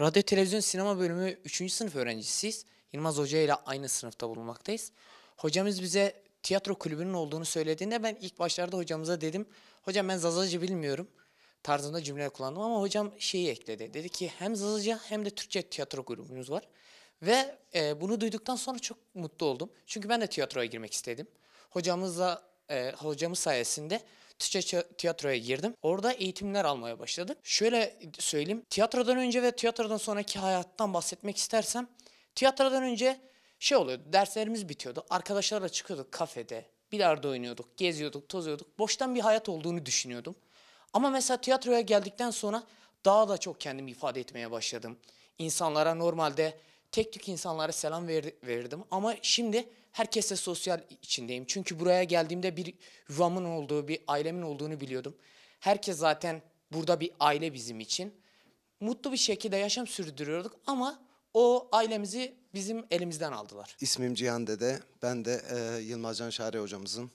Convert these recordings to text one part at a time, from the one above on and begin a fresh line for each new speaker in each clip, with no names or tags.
Radyo, televizyon, sinema bölümü üçüncü sınıf öğrencisiyiz. Yılmaz Hoca ile aynı sınıfta bulunmaktayız. Hocamız bize tiyatro kulübünün olduğunu söylediğinde ben ilk başlarda hocamıza dedim. Hocam ben Zazaca bilmiyorum tarzında cümle kullandım ama hocam şeyi ekledi. Dedi ki hem Zazaca hem de Türkçe tiyatro grubunuz var. Ve bunu duyduktan sonra çok mutlu oldum. Çünkü ben de tiyatroya girmek istedim. Hocamız sayesinde Türkçe tiyatroya girdim. Orada eğitimler almaya başladık. Şöyle söyleyeyim. Tiyatrodan önce ve tiyatrodan sonraki hayattan bahsetmek istersem, tiyatrodan önce şey oluyordu. Derslerimiz bitiyordu. Arkadaşlarla çıkıyorduk kafede. Bilardo oynuyorduk, geziyorduk, tozuyorduk. Boştan bir hayat olduğunu düşünüyordum. Ama mesela tiyatroya geldikten sonra daha da çok kendimi ifade etmeye başladım. İnsanlara normalde tek tük insanlara selam verirdim ama şimdi herkesle sosyal içindeyim. Çünkü buraya geldiğimde bir yuvamın olduğu, bir ailemin olduğunu biliyordum. Herkes zaten burada bir aile bizim için. Mutlu bir şekilde yaşam sürdürüyorduk ama o ailemizi bizim elimizden aldılar.
İsmim Cihan Dede. Ben de Yılmaz Can Şare hocamızın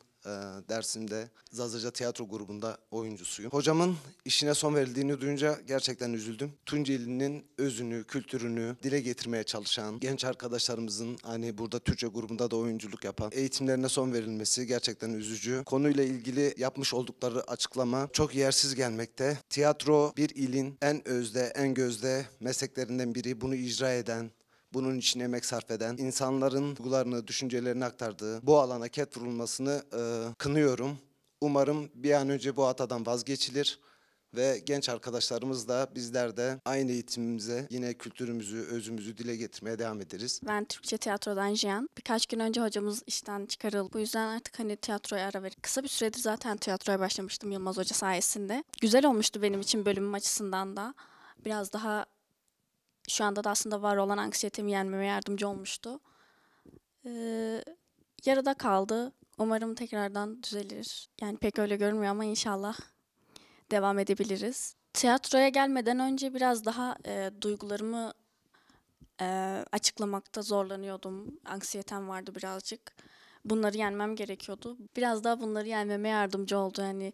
dersinde Zazaca Tiyatro grubunda oyuncusuyum. Hocamın işine son verildiğini duyunca gerçekten üzüldüm. Tunceli'nin özünü, kültürünü dile getirmeye çalışan genç arkadaşlarımızın hani burada Türkçe grubunda da oyunculuk yapan eğitimlerine son verilmesi gerçekten üzücü. Konuyla ilgili yapmış oldukları açıklama çok yersiz gelmekte. Tiyatro bir ilin en özde, en gözde mesleklerinden biri. Bunu icra eden, bunun için emek sarf eden, insanların duygularını, düşüncelerini aktardığı bu alana ket vurulmasını kınıyorum. Umarım bir an önce bu hatadan vazgeçilir ve genç arkadaşlarımız da bizler de aynı eğitimimize yine kültürümüzü, özümüzü dile getirmeye devam ederiz.
Ben Türkçe tiyatrodan Jiyan. Birkaç gün önce hocamız işten çıkarıldı. Bu yüzden artık tiyatroya ara verip kısa bir süredir zaten tiyatroya başlamıştım Yılmaz Hoca sayesinde. Güzel olmuştu benim için bölümüm açısından da. Biraz daha şu anda da aslında var olan anksiyetemi yenmeme yardımcı olmuştu. Yarıda kaldı. Umarım tekrardan düzelir. Yani pek öyle görünmüyor ama inşallah devam edebiliriz. Tiyatroya gelmeden önce biraz daha duygularımı açıklamakta zorlanıyordum. Anksiyetem vardı birazcık. Bunları yenmem gerekiyordu. Biraz daha bunları yenmeme yardımcı oldu. Yani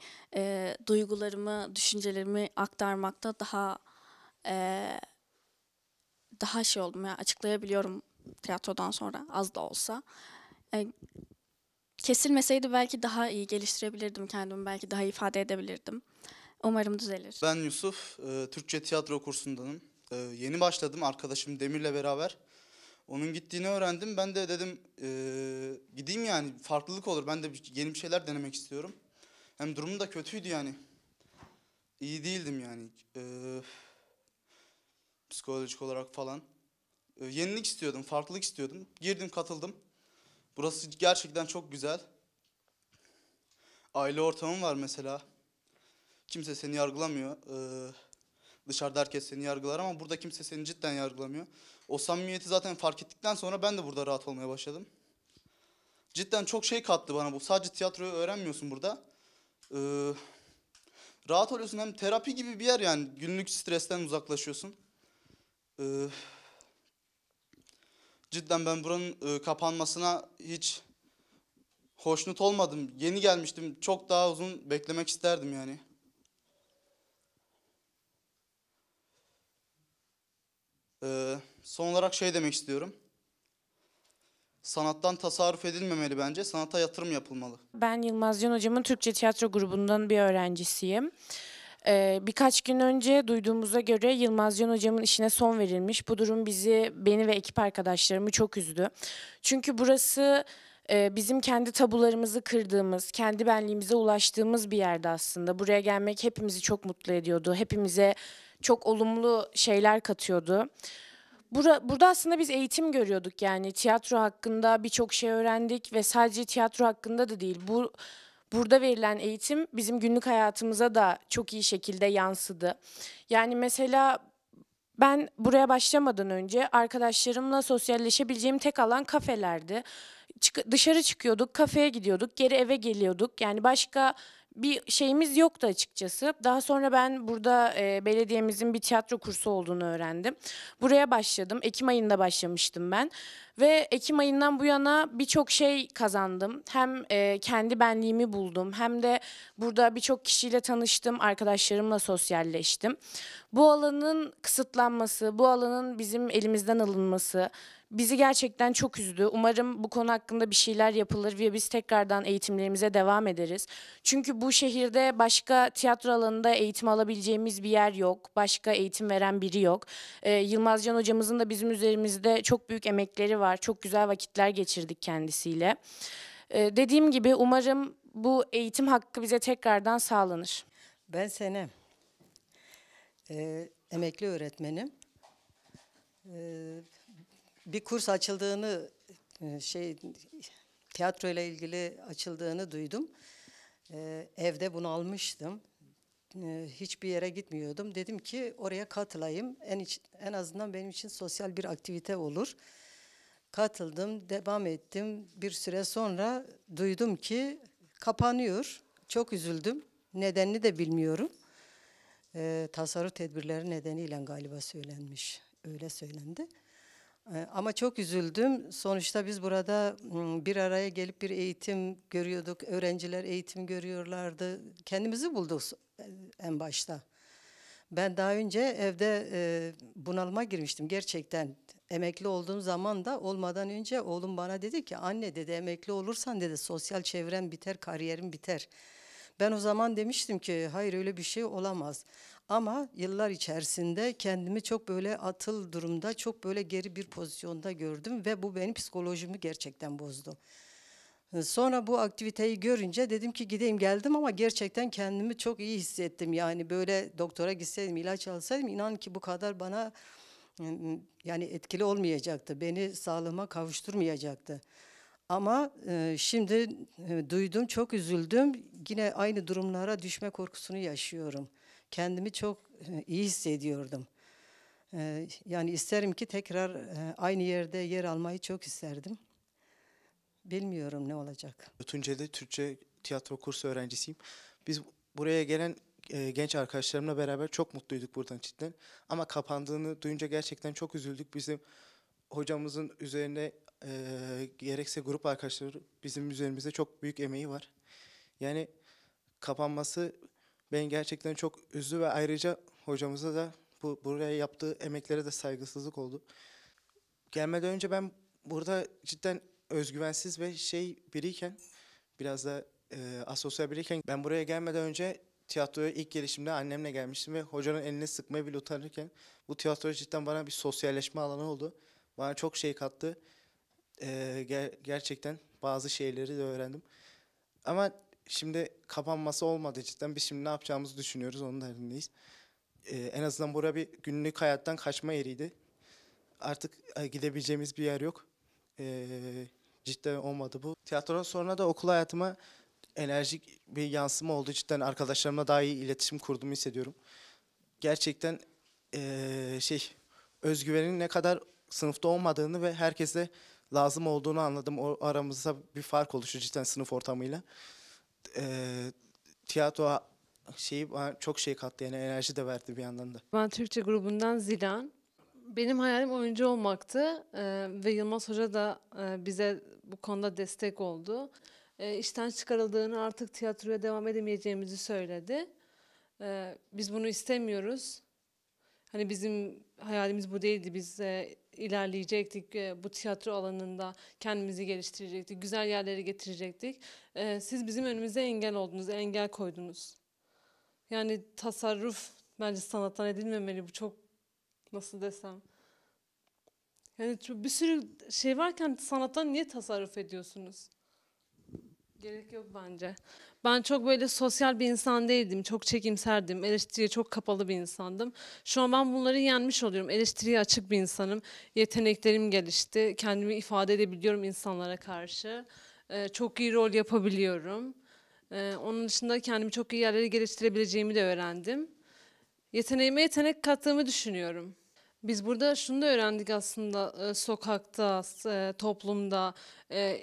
duygularımı, düşüncelerimi aktarmakta daha şey oldum ya, açıklayabiliyorum tiyatrodan sonra az da olsa. Kesilmeseydi belki daha iyi geliştirebilirdim kendimi, belki daha iyi ifade edebilirdim. Umarım düzelir.
Ben Yusuf, Türkçe tiyatro kursundanım. Yeni başladım arkadaşım Demir'le beraber. Onun gittiğini öğrendim. Ben de dedim gideyim yani farklılık olur. Ben de yeni bir şeyler denemek istiyorum. Hem durumum da kötüydü yani. İyi değildim yani. Psikolojik olarak falan. Yenilik istiyordum, farklılık istiyordum. Girdim, katıldım. Burası gerçekten çok güzel. Aile ortamım var mesela. Kimse seni yargılamıyor. Dışarıda herkes seni yargılar ama burada kimse seni cidden yargılamıyor. O samimiyeti zaten fark ettikten sonra ben de burada rahat olmaya başladım. Cidden çok şey kattı bana bu. Sadece tiyatroyu öğrenmiyorsun burada. Rahat oluyorsun, hem terapi gibi bir yer yani. Günlük stresten uzaklaşıyorsun. Cidden ben buranın kapanmasına hiç hoşnut olmadım. Yeni gelmiştim. Çok daha uzun beklemek isterdim yani. Son olarak şey demek istiyorum. Sanattan tasarruf edilmemeli bence. Sanata yatırım yapılmalı.
Ben Yılmaz Can Hocam'ın Türkçe tiyatro grubundan bir öğrencisiyim. Birkaç gün önce duyduğumuza göre Yılmaz Can Hocam'ın işine son verilmiş. Bu durum beni ve ekip arkadaşlarımı çok üzdü. Çünkü burası bizim kendi tabularımızı kırdığımız, kendi benliğimize ulaştığımız bir yerde aslında. Buraya gelmek hepimizi çok mutlu ediyordu. Hepimize çok olumlu şeyler katıyordu. Burada aslında biz eğitim görüyorduk, yani tiyatro hakkında birçok şey öğrendik ve sadece tiyatro hakkında da değil. Burada verilen eğitim bizim günlük hayatımıza da çok iyi şekilde yansıdı. Yani mesela ben buraya başlamadan önce arkadaşlarımla sosyalleşebileceğim tek alan kafelerdi. Dışarı çıkıyorduk, kafeye gidiyorduk, geri eve geliyorduk. Yani başka bir şeyimiz yoktu açıkçası. Daha sonra ben burada belediyemizin bir tiyatro kursu olduğunu öğrendim. Buraya başladım. Ekim ayında başlamıştım ben. Ve Ekim ayından bu yana birçok şey kazandım. Hem kendi benliğimi buldum hem de burada birçok kişiyle tanıştım, arkadaşlarımla sosyalleştim. Bu alanın kısıtlanması, bu alanın bizim elimizden alınması bizi gerçekten çok üzdü. Umarım bu konu hakkında bir şeyler yapılır ve biz tekrardan eğitimlerimize devam ederiz. Çünkü bu şehirde başka tiyatro alanında eğitim alabileceğimiz bir yer yok. Başka eğitim veren biri yok. Yılmaz Can hocamızın da bizim üzerimizde çok büyük emekleri var. Çok güzel vakitler geçirdik kendisiyle. Dediğim gibi umarım bu eğitim hakkı bize tekrardan sağlanır.
Ben Senem. Emekli öğretmenim. Bir kurs açıldığını, tiyatro ile ilgili açıldığını duydum. Evde bunu almıştım. Hiçbir yere gitmiyordum. Dedim ki oraya katılayım. En azından benim için sosyal bir aktivite olur. Katıldım, devam ettim. Bir süre sonra duydum ki kapanıyor. Çok üzüldüm. Nedenini de bilmiyorum. Tasarruf tedbirleri nedeniyle galiba söylenmiş. Öyle söylendi. Ama çok üzüldüm. Sonuçta biz burada bir araya gelip bir eğitim görüyorduk. Öğrenciler eğitim görüyorlardı. Kendimizi bulduk en başta. Ben daha önce evde bunalıma girmiştim gerçekten. Emekli olduğum zaman da olmadan önce oğlum bana dedi ki anne dedi emekli olursan dedi sosyal çevren biter, kariyerin biter. Ben o zaman demiştim ki hayır öyle bir şey olamaz. Ama yıllar içerisinde kendimi çok böyle atıl durumda, çok böyle geri bir pozisyonda gördüm ve bu benim psikolojimi gerçekten bozdu. Sonra bu aktiviteyi görünce dedim ki gideyim geldim ama gerçekten kendimi çok iyi hissettim. Yani böyle doktora gitseydim, ilaç alsaydım inan ki bu kadar bana yani etkili olmayacaktı. Beni sağlığıma kavuşturmayacaktı. Ama şimdi duydum, çok üzüldüm. Yine aynı durumlara düşme korkusunu yaşıyorum. Kendimi çok iyi hissediyordum. Yani isterim ki tekrar aynı yerde yer almayı çok isterdim. Bilmiyorum ne olacak.
Tunceli'de Türkçe tiyatro kursu öğrencisiyim. Biz buraya gelen genç arkadaşlarımla beraber çok mutluyduk buradan cidden. Ama kapandığını duyunca gerçekten çok üzüldük. Bizim hocamızın üzerine gerekse grup arkadaşları bizim üzerimizde çok büyük emeği var. Yani kapanması beni gerçekten çok üzdü ve ayrıca hocamıza da buraya yaptığı emeklere de saygısızlık oldu. Gelmeden önce ben burada cidden özgüvensiz ve biriyken, biraz da asosyal biriyken, ben buraya gelmeden önce tiyatroya ilk gelişimde annemle gelmiştim ve hocanın elini sıkmaya bile utanırken bu tiyatro cidden bana bir sosyalleşme alanı oldu. Bana çok şey kattı. Gerçekten bazı şeyleri de öğrendim. Ama şimdi kapanması olmadı cidden. Biz şimdi ne yapacağımızı düşünüyoruz, onun derdindeyiz. En azından bura bir günlük hayattan kaçma yeriydi. Artık gidebileceğimiz bir yer yok. Cidden olmadı bu. Tiyatrodan sonra da okul hayatıma enerjik bir yansıma oldu. Cidden arkadaşlarımla daha iyi iletişim kurduğumu hissediyorum. Gerçekten özgüvenin ne kadar sınıfta olmadığını ve herkese lazım olduğunu anladım. O aramızda bir fark oluştu cidden sınıf ortamıyla. Tiyatro bana çok şey kattı, yani enerji de verdi bir yandan da.
Ben Türkçe grubundan Zilan. Benim hayalim oyuncu olmaktı ve Yılmaz Hoca da bize bu konuda destek oldu. İşten çıkarıldığını, artık tiyatroya devam edemeyeceğimizi söyledi. Biz bunu istemiyoruz. Hani bizim hayalimiz bu değildi. Biz ilerleyecektik bu tiyatro alanında, kendimizi geliştirecektik, güzel yerlere getirecektik. Siz bizim önümüze engel oldunuz, engel koydunuz. Yani tasarruf bence sanattan edilmemeli. Bu çok, nasıl desem. Yani bir sürü şey varken sanattan niye tasarruf ediyorsunuz? Gerek yok bence. Ben çok böyle sosyal bir insan değildim. Çok çekimserdim. Eleştiriye çok kapalı bir insandım. Şu an ben bunları yenmiş oluyorum. Eleştiriye açık bir insanım. Yeteneklerim gelişti. Kendimi ifade edebiliyorum insanlara karşı. Çok iyi rol yapabiliyorum. Onun dışında kendimi çok iyi yerlere geliştirebileceğimi de öğrendim. Yeteneğime yetenek kattığımı düşünüyorum. Biz burada şunu da öğrendik aslında, sokakta, toplumda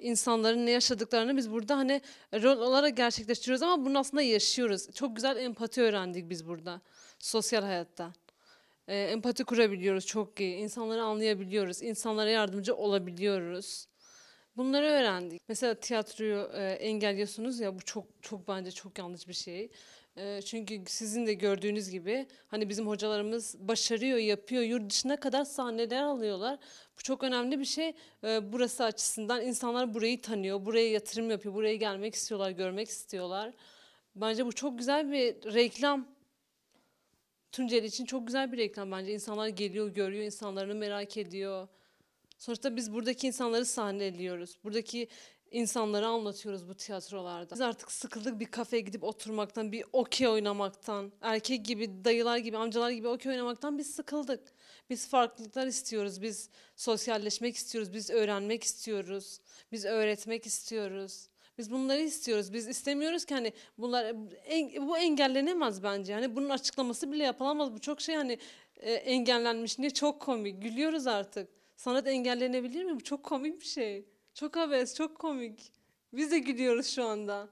insanların ne yaşadıklarını biz burada hani rol olarak gerçekleştiriyoruz ama bunu aslında yaşıyoruz. Çok güzel empati öğrendik biz burada, sosyal hayatta. Empati kurabiliyoruz çok iyi. İnsanları anlayabiliyoruz. İnsanlara yardımcı olabiliyoruz. Bunları öğrendik. Mesela tiyatroyu engelliyorsunuz ya, bu çok çok bence çok yanlış bir şey. Çünkü sizin de gördüğünüz gibi hani bizim hocalarımız başarıyor, yapıyor. Yurt dışına kadar sahneler alıyorlar. Bu çok önemli bir şey. Burası açısından insanlar burayı tanıyor, buraya yatırım yapıyor, buraya gelmek istiyorlar, görmek istiyorlar. Bence bu çok güzel bir reklam. Tunceli için çok güzel bir reklam bence. İnsanlar geliyor, görüyor, insanlarını merak ediyor. Sonuçta biz buradaki insanları sahneliyoruz. Buradaki insanları anlatıyoruz bu tiyatrolarda. Biz artık sıkıldık bir kafeye gidip oturmaktan, bir okey oynamaktan. Erkek gibi, dayılar gibi, amcalar gibi okey oynamaktan biz sıkıldık. Biz farklılıklar istiyoruz. Biz sosyalleşmek istiyoruz. Biz öğrenmek istiyoruz. Biz öğretmek istiyoruz. Biz bunları istiyoruz. Biz istemiyoruz ki hani bunlar bu engellenemez bence. Hani bunun açıklaması bile yapılamaz. Bu çok şey hani engellenmiş. Ne çok komik. Gülüyoruz artık. Sanat engellenebilir mi? Bu çok komik bir şey. Çok abes, çok komik. Biz de gülüyoruz şu anda.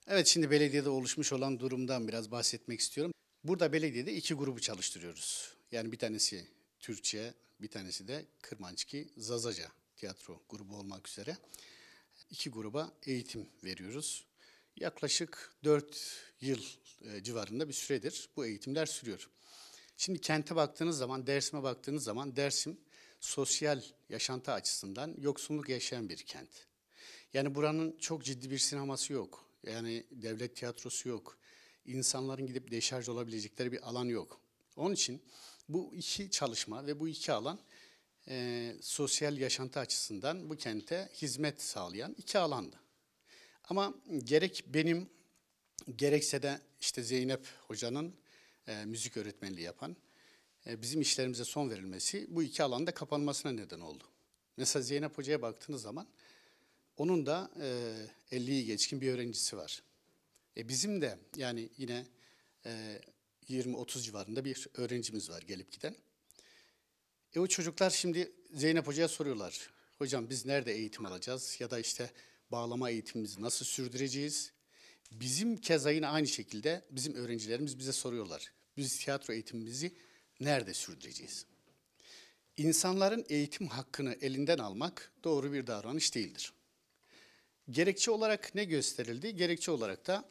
Evet, şimdi belediyede oluşmuş olan durumdan biraz bahsetmek istiyorum. Burada belediyede 2 grubu çalıştırıyoruz. Yani bir tanesi Türkçe, bir tanesi de Kırmançki Zazaca tiyatro grubu olmak üzere. 2 gruba eğitim veriyoruz. Yaklaşık 4 yıl civarında bir süredir bu eğitimler sürüyor. Şimdi kente baktığınız zaman, Dersim'e baktığınız zaman Dersim sosyal yaşantı açısından yoksulluk yaşayan bir kent. Yani buranın çok ciddi bir sineması yok. Yani devlet tiyatrosu yok. İnsanların gidip deşarj olabilecekleri bir alan yok. Onun için bu 2 çalışma ve bu 2 alan sosyal yaşantı açısından bu kente hizmet sağlayan 2 alandı. Ama gerek benim gerekse de işte Zeynep Hoca'nın müzik öğretmenliği yapan bizim işlerimize son verilmesi bu 2 alanda kapanmasına neden oldu. Mesela Zeynep Hoca'ya baktığınız zaman onun da 50'yi geçkin bir öğrencisi var. Bizim de yani yine 20-30 civarında bir öğrencimiz var gelip giden. O çocuklar şimdi Zeynep Hoca'ya soruyorlar. Hocam biz nerede eğitim alacağız ya da işte bağlama eğitimimizi nasıl sürdüreceğiz? Bizim keza yine aynı şekilde bizim öğrencilerimiz bize soruyorlar. Biz tiyatro eğitimimizi nerede sürdüreceğiz? İnsanların eğitim hakkını elinden almak doğru bir davranış değildir. Gerekçe olarak ne gösterildi? Gerekçe olarak da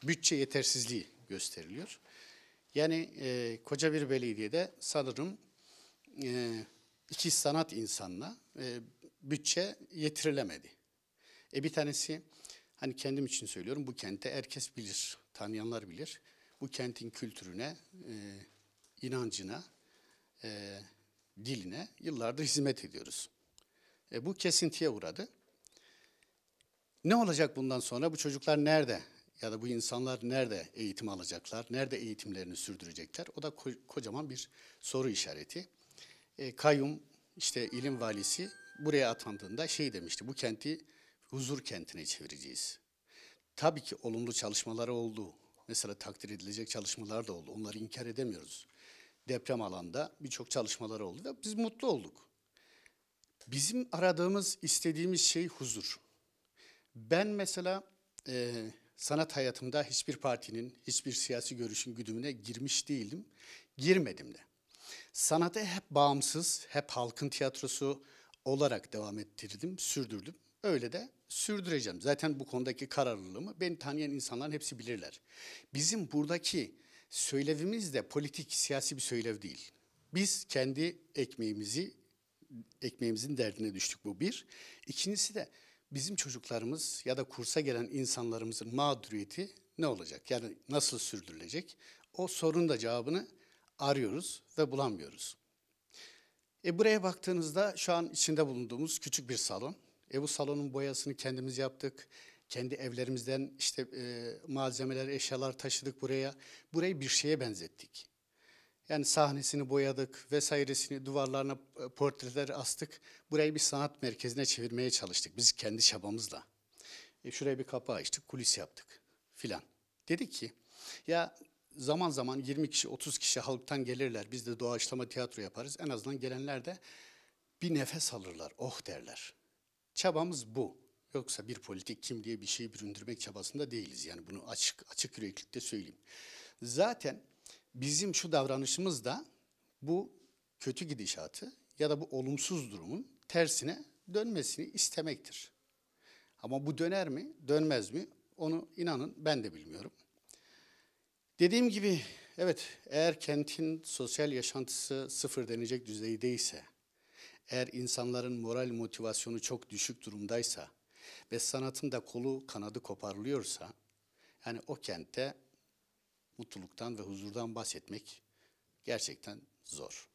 bütçe yetersizliği gösteriliyor. Yani koca bir belediyede sanırım 2 sanat insanına bütçe yetirilemedi. Bir tanesi, hani kendim için söylüyorum, bu kente herkes bilir, tanıyanlar bilir. Bu kentin kültürüne, inancına, diline yıllardır hizmet ediyoruz. Bu kesintiye uğradı. Ne olacak bundan sonra? Bu çocuklar nerede ya da bu insanlar nerede eğitim alacaklar? Nerede eğitimlerini sürdürecekler? O da kocaman bir soru işareti. Kayyum, işte ilim valisi buraya atandığında şey demişti, bu kenti huzur kentine çevireceğiz. Tabii ki olumlu çalışmaları oldu. Mesela takdir edilecek çalışmalar da oldu. Onları inkar edemiyoruz. Deprem alanda birçok çalışmaları oldu ve biz mutlu olduk. Bizim aradığımız, istediğimiz şey huzur. Ben mesela sanat hayatımda hiçbir partinin, hiçbir siyasi görüşün güdümüne girmiş değildim. Girmedim de. Sanatı hep bağımsız, hep halkın tiyatrosu olarak devam ettirdim, sürdürdüm. Öyle de sürdüreceğim. Zaten bu konudaki kararlılığımı beni tanıyan insanların hepsi bilirler. Bizim buradaki söylevimiz de politik, siyasi bir söylev değil. Biz kendi ekmeğimizin derdine düştük, bu bir. İkincisi de bizim çocuklarımız ya da kursa gelen insanlarımızın mağduriyeti ne olacak? Yani nasıl sürdürülecek? O sorunun da cevabını arıyoruz ve bulamıyoruz. Buraya baktığınızda şu an içinde bulunduğumuz küçük bir salon. Bu salonun boyasını kendimiz yaptık. Kendi evlerimizden işte malzemeler, eşyalar taşıdık buraya. Burayı bir şeye benzettik. Yani sahnesini boyadık vesairesini, duvarlarına portreler astık. Burayı bir sanat merkezine çevirmeye çalıştık biz kendi çabamızla. Şuraya bir kapı açtık, kulis yaptık filan. Dedik ki ya zaman zaman 20 kişi, 30 kişi halktan gelirler. Biz de doğaçlama tiyatro yaparız. En azından gelenler de bir nefes alırlar, oh derler. Çabamız bu. Yoksa bir politik kimliğe bir şey büründürmek çabasında değiliz. Yani bunu açık yüreklilikle söyleyeyim. Zaten Bizim şu davranışımız da bu kötü gidişatı ya da bu olumsuz durumun tersine dönmesini istemektir. Ama bu döner mi, dönmez mi? Onu inanın ben de bilmiyorum. Dediğim gibi evet, eğer kentin sosyal yaşantısı sıfır denecek düzeydeyse, eğer insanların moral motivasyonu çok düşük durumdaysa ve sanatın da kolu kanadı koparılıyorsa, yani o kentte mutluluktan ve huzurdan bahsetmek gerçekten zor.